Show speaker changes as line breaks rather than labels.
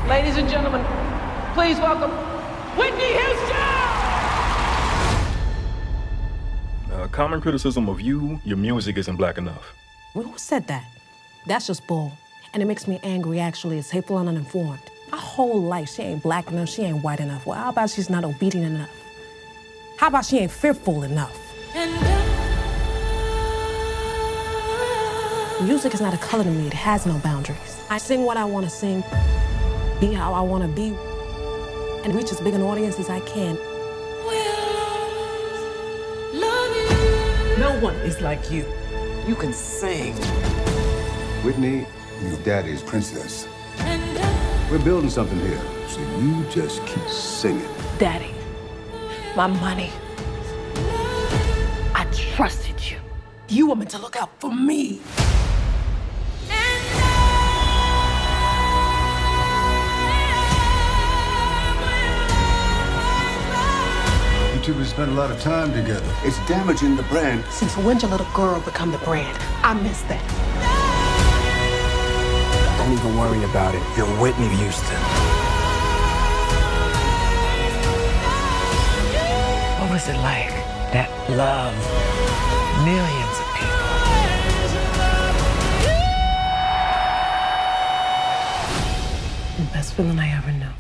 Ladies and gentlemen, please welcome Whitney Houston!
Common criticism of you, your music isn't black enough.
Well, who said that? That's just bull. And it makes me angry, actually. It's hateful and uninformed. My whole life, she ain't black enough, she ain't white enough. Well, how about she's not obedient enough? How about she ain't fearful enough? Music is not a color to me. It has no boundaries. I sing what I want to sing, be how I want to be, and reach as big an audience as I can.
No one is like you. You can sing.
Whitney, your daddy's princess. We're building something here, so you just keep singing.
Daddy, my money. I trusted you. You were meant to look out for me.
You two have spent a lot of time together. It's damaging the brand.
Since when did your little girl become the brand? I miss that.
Don't even worry about it. You're Whitney Houston.
What was it like? That love. Millions of people. The best feeling I ever knew.